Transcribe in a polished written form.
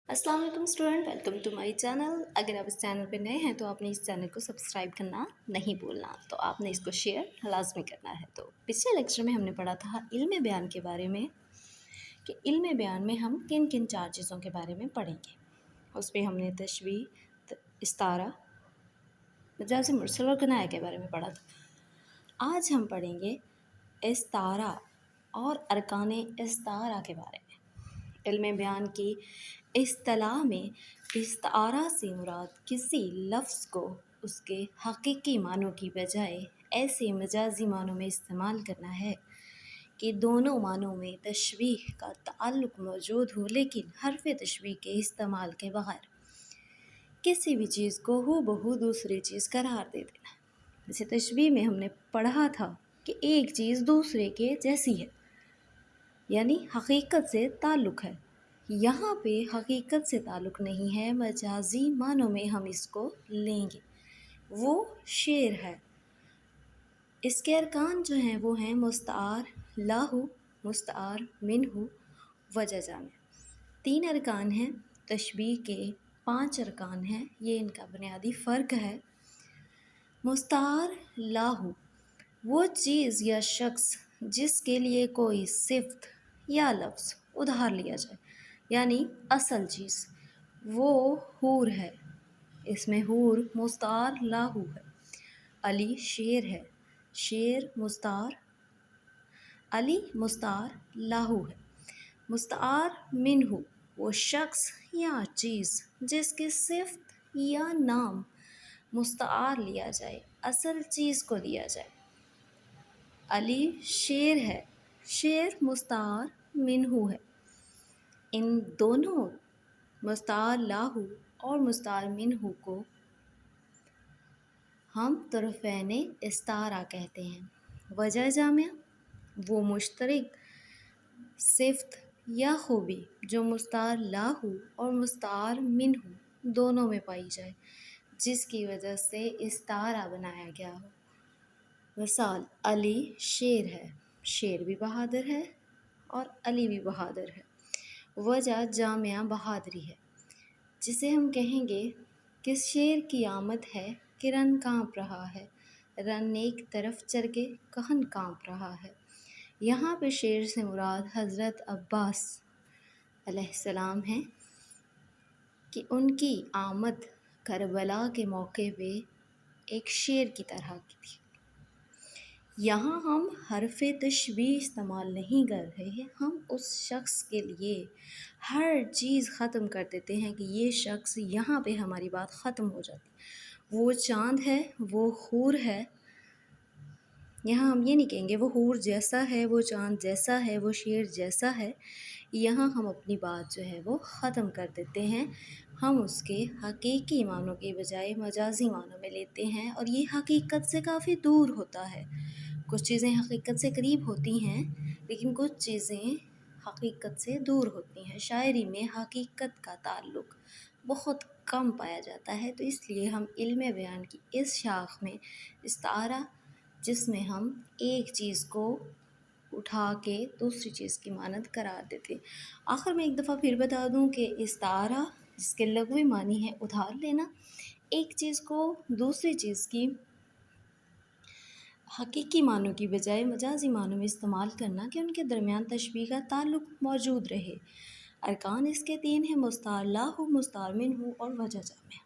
अस्सलाम वालेकुम student, welcome to my channel. अगर आप इस चैनल पर नए हैं तो आपने इस चैनल को सब्सक्राइब करना नहीं भूलना, तो आपने इसको शेयर लाजमी करना है। तो पिछले लेक्चर में हमने पढ़ा था इल्म बयान के बारे में कि इल्म बयान में हम किन किन चार चीज़ों के बारे में पढ़ेंगे। उस पर हमने तशबीह, इस्तारा, मजाज मुरसल और कनाया के बारे में पढ़ा था। आज हम पढ़ेंगे इस्तारा और अरकान इस्तारा के बारे में। इल्म बयान की इस्तिलाह में इस्तारा से मुराद किसी लफ्ज़ को उसके हकीकी मानों की बजाय ऐसे मजाजी मानों में इस्तेमाल करना है कि दोनों मानों में तशबीह का ताल्लुक़ मौजूद हो, लेकिन हर्फ तशबीह के इस्तेमाल के बगैर किसी भी चीज़ को हूबहू दूसरी चीज़ करार दे देना। जैसे तशबीह में हमने पढ़ा था कि एक चीज़ दूसरे के जैसी है, यानी हकीकत से ताल्लुक़ है। यहाँ पे हकीकत से ताल्लुक़ नहीं है, मजाजी मानों में हम इसको लेंगे। वो शेर है। इसके अरकान जो हैं वो हैं मुस्तार लाहू, मुस्तार मिनहू, वजह जामे। 3 अरकान हैं। तशबीह के 5 अरकान हैं। ये इनका बुनियादी फ़र्क है। मुस्तार लाहू वो चीज़ या शख्स जिसके लिए कोई सिफ़त या लफ्ज़ उधार लिया जाए, यानी असल चीज़, वो हूर है। इसमें हूर मुस्तार लाहू है। अली शेर है। शेर मुस्तार, अली मुस्तार लाहू है। मुस्तार मिनहू वो शख्स या चीज़ जिसकी सिफ़त या नाम मुस्तार लिया जाए, असल चीज़ को लिया जाए। अली शेर है। शेर मुस्तार मिनहू है। इन दोनों मुस्तार लाहू और मुस्तार मिनहू को हम तरफ़ैन इस्तारा कहते हैं। वजह जामिया वो मुश्तरक सिफ़त या खूबी जो मुस्तार लाहू और मुस्तार मिनहू दोनों में पाई जाए, जिसकी वजह से इस्तारा बनाया गया हो। मिसाल, अली शेर है। शेर भी बहादुर है और अली भी बहादुर है। वजह जामिया बहादुरी है, जिसे हम कहेंगे कि शेर की आमद है कि रन काँप रहा है। रन एक तरफ चल के कहन काँप रहा है। यहाँ पे शेर से मुराद हज़रत अब्बास अलैहिस्सलाम हैं कि उनकी आमद करबला के मौके पे एक शेर की तरह की थी। यहाँ हम हर्फ तशबीह इस्तेमाल नहीं कर रहे हैं। हम उस शख्स के लिए हर चीज़ ख़त्म कर देते हैं कि ये शख्स, यहाँ पे हमारी बात ख़त्म हो जाती है। वो चाँद है, वो हूर है। यहाँ हम ये नहीं कहेंगे वो हूर जैसा है, वो चाँद जैसा है, वो शेर जैसा है। यहाँ हम अपनी बात जो है वो ख़त्म कर देते हैं। हम उसके हकीकी मानों के बजाय मजाजी मानों में लेते हैं, और ये हकीकत से काफ़ी दूर होता है। कुछ चीज़ें हकीकत से करीब होती हैं, लेकिन कुछ चीज़ें हकीकत से दूर होती हैं। शायरी में हकीकत का ताल्लुक़ बहुत कम पाया जाता है, तो इसलिए हम इल्म बयान की इस शाख में इस्तारा, जिसमें हम एक चीज़ को उठा के दूसरी चीज़ की मानद करार देते। आखिर में एक दफ़ा फिर बता दूं कि इस्तारा, जिसके लग़वी मानी है उधार लेना, एक चीज़ को दूसरी चीज़ की हकीकी मानों की बजाय मजाजी मानों में इस्तेमाल करना कि उनके दरमियान तशबीह का ताल्लुक़ मौजूद रहे। अरकान इसके 3 हैं: मुस्तार लाहू, मुस्तार मिनहू और वजह जामे।